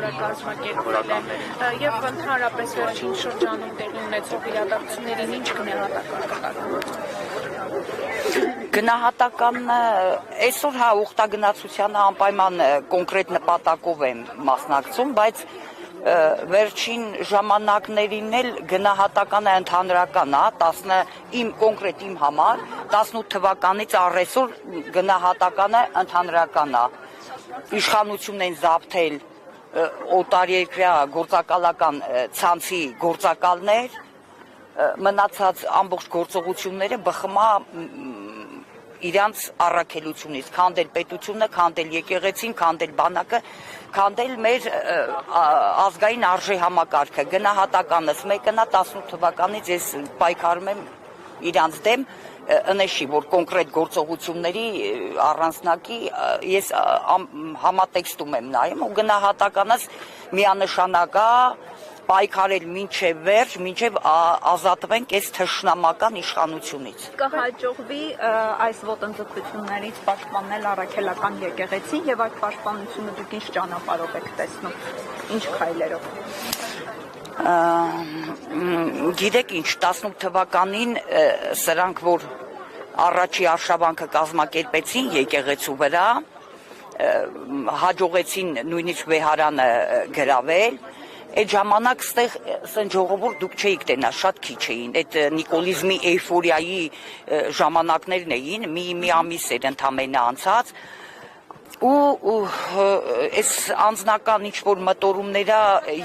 ճանապարհը կազմակերպվել է եւ ընդհանրապես վերջին շրջանում տեղի ունեցող իրադարձություններին ինչ գնահատական կտակ։ Գնահատականն այսօր հա ուխտագնացությանը անպայման կոնկրետ նպատակով եմ մասնակցում, բայց վերջին ժամանակներին էլ գնահատականը ընդհանրական է, կոնկրետ իմ համար 18 թվականից առ այսօր գնահատականը ընդհանրական է։ Իշխանություն են զավթել օտարերկրյա գործակալական ցանցի գործակալներ, մնացած ամբողջ գործողությունները բխմա իրանց առաքելությունից, քանդել պետությունը, քանդել եկեղեցին, քանդել բանակը, քանդել մեր ազգային արժե համակարգը։ Գնահատականս մեկն է 18 թվականից ես պայքարում եմ իրանց դեմ, ընեշի, որ կոնկրետ գործողությունների առանձնակի ես համատեքստում եմ նայում ու գնահատականս միանշանակ է պայքարել մինչև վերջ, մինչև ազատվենք այս թշնամական իշխանությունից։ Կհաջողվի այս ոտնձգություններից պաշտպանել առաքելական եկեղեցին եւ այդ պաշտպանությունը դուք ինչ ճանապարհով եք տեսնում, ինչ քայլերով։ Գիտեք ինչ, 18 թվականին սրանք, որ առաջի արշավանքը կազմակերպեցին եկեղեցու վրա, հաջողեցին նույնիսկ վեհարանը գրավել, այդ ժամանակ ստեղ ժողովուրդ դուք չէիք տենա, շատ քիչ էին, այդ նիկոլիզմի էյֆորիայի ժամանակներն էին, մի ամիս էր ընդամենը անցած, ու այս անձնական ինչ-որ մտորումները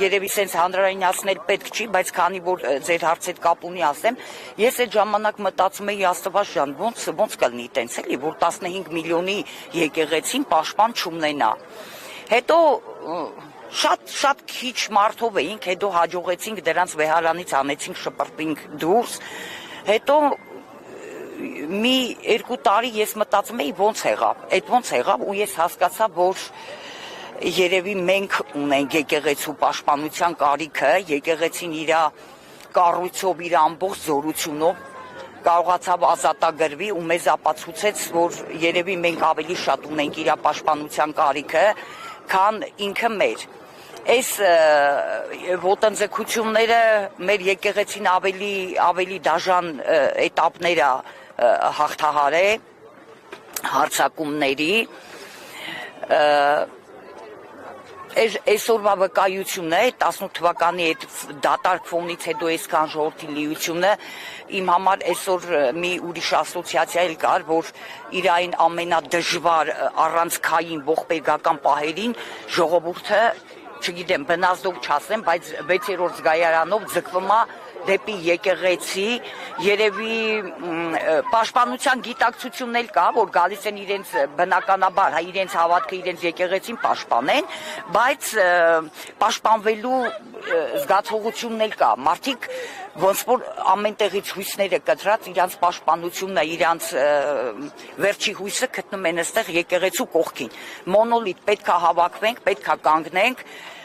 երևի սենց հանրայնացնել պետք չի, բայց քանի որ ձեր հարցեդ կապ ունի ասեմ, ես այդ ժամանակ մտածում էի Աստված ջան, ոնց կլինի տենց էլի, որ 15 միլիոնի եկեղեցին պաշտպան չունենա։ Հետո շատ քիչ մարդով էինք, հետո հաջողեցինք դրանց վեհարանից անեցինք, շպրտինք դուրս, հետո մի 2 տարի ես մտածում էի ոնց եղավ ու ես հասկացա, որ երևի մենք ունենք եկեղեցու պաշտպանության կարիքը, եկեղեցին իր կառույցով, իր ամբողջ զորությունով կարողացավ ազատագրվի ու մեզ ապացուցեց, որ երևի մենք ավելի շատ ունենք իր պաշտպանության կարիքը, քան ինքը մեր։ Այս ոտնձգությունները մեր եկեղեցին ավելի դաժան էտապներ հաղթահարե հարցակումների, այսօրվա վկայությունը, 18 թվականի այդ դատարկ ֆոնից հետո այսքան ժողովրդի լիությունը, իմ համար այսօր մի ուրիշ ասոցիացիա էլ կար, որ իր այն ամենադժվար առանցքային ողբերգական պահերին ժողովուրդը, չգիտեմ, բնազդող չասեմ, բայց 6-րդ զգայարանով ձգվում է դեպի եկեղեցի, երևի պաշտպանության գիտակցությունն էլ կա, որ գալիս են իրենց բնականաբար, իրենց հավատքը, իրենց եկեղեցին պաշտպանեն, բայց պաշտպանվելու զգացողությունն էլ կա։ Մարդիկ ոնց որ ամենտեղից հույսները կտրած իրանց պաշտպանությունը, իրանց վերջի հույսը գտնում են այստեղ եկեղեցու կողքին։ Մոնոլիթ պետք է հավաքվենք, պետք է կանգնենք,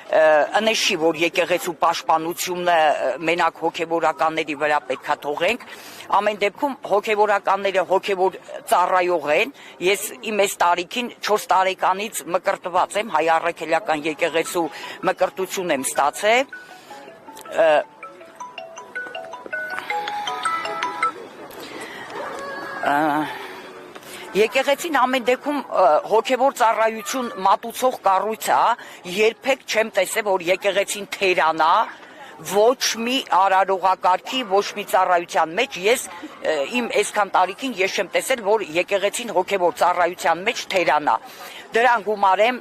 ընեշի, որ եկեղեցու պաշտպանությունը մենակ հոգևորականների վրա պետք է թողենք, ամեն դեպքում հոգևորականները հոգևոր ծառայող են, ես իմ այս տարիքին 4 տարեկանից մկրտված եմ, հայ առաքելական եկեղեցու մկրտություն եմ ստացել, Եկեղեցին ամեն դեպքում հոգևոր ծառայություն մատուցող կառույց է, երբեք չեմ տեսել, որ եկեղեցին թերանա, ոչ մի արարողակարգի, ոչ մի ծառայության մեջ, ես իմ այսքան տարիքին ես չեմ տեսել, որ եկեղեցին հոգևոր ծառայության մեջ թերանա։ Դրան գումարեմ,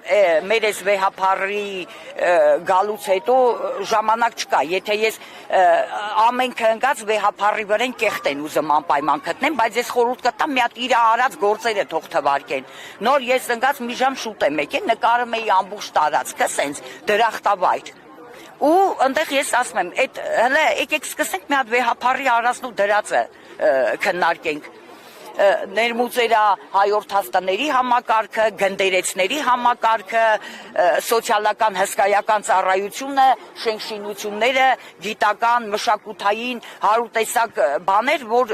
մեր այս վեհափառի գալուց հետո ժամանակ չկա, եթե ես ամենքը ընկած վեհափառի վրան կեղտ են ուզում անպայման գտնեմ, բայց ես խորհուրդ կտամ մի հատ իր արած գործերը թող թվարկեն։ Նոր ես ընկած մի ժամ շուտ եմ եկել, նկարում էի ամբողջ տարածքը, սենց դրախտավայր։ Ու ընդեղ ես ասում եմ, հələ եկեք սկսենք մի հատ վեհափառի արածն ու դրածը քննարկենք։ Ներմուծերա հայորդ հաստաների համակարգը, գնդերեցների համակարգը, սոցիալական հսկայական ծառայությունը, շենքշինությունները, գիտական, մշակութային 100 տեսակ բաներ, որ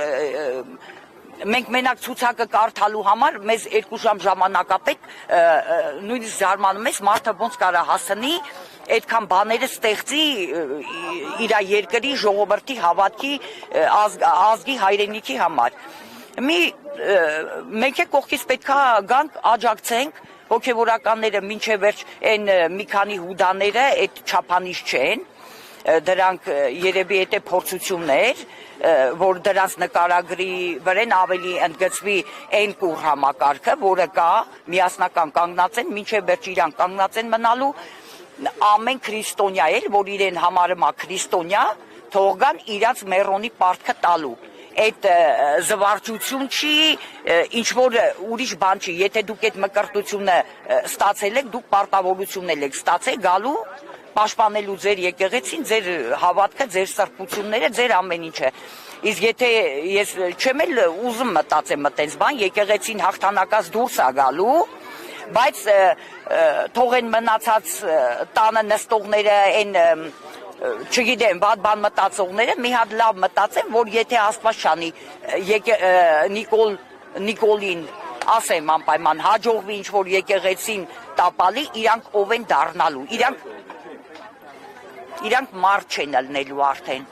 մենք մենակ ցուցակը կարդալու համար մեզ 2 ժամ ժամանակապետ, նույնիսկ զարմանում ես մարդը ոնց կարա հասնի այդքան բաները ստեղծի իր երկրի ժողովրդի հավատքի ազգի հայրենիքի համար։ Մենք կողքից պետքա գանք աջակցենք հոգևորականները մինչև վերջ այն մի քանի հուդաները այդ չափանիշ չեն, դրանք երևի այդ փորձություններ, որ դրանց նկարագրի վրան ավելի ընդգծվի այն կուր համակարգը, որը կա, միասնական կանգնած են, մինչև վերջ իրան կանգնած են մնալու ամեն քրիստոնյա էլ, որ իրեն համարում է քրիստոնյա, թող գան իրանց մեռոնի պարտքը տալու։ Այդ զվարճություն չի, ինչ որ ուրիշ բան չի, եթե դուք այդ մկրտությունը ստացել եք, դուք պարտավորություններ եք ստացել գալու, պաշտպանելու ձեր եկեղեցին, ձեր հավատքը, ձեր սրբությունները, ձեր ամեն ինչը։ Իսկ եթե ես չեմ էլ ուզում մտածեմ այդպես բան, եկեղեցին հաղթանակած դուրս է գալու, բայց թող են մնացած տանը նստողները, այն չգիտեմ, վատ բան մտածողները մի հատ լավ մտածեն, որ եթե Աստված չանի Նիկոլին ասեմ անպայման հաջողվի ինչ որ եկեղեցին տապալի, իրանք ով են դառնալու, իրանք մարդ չեն ելնելու արդեն։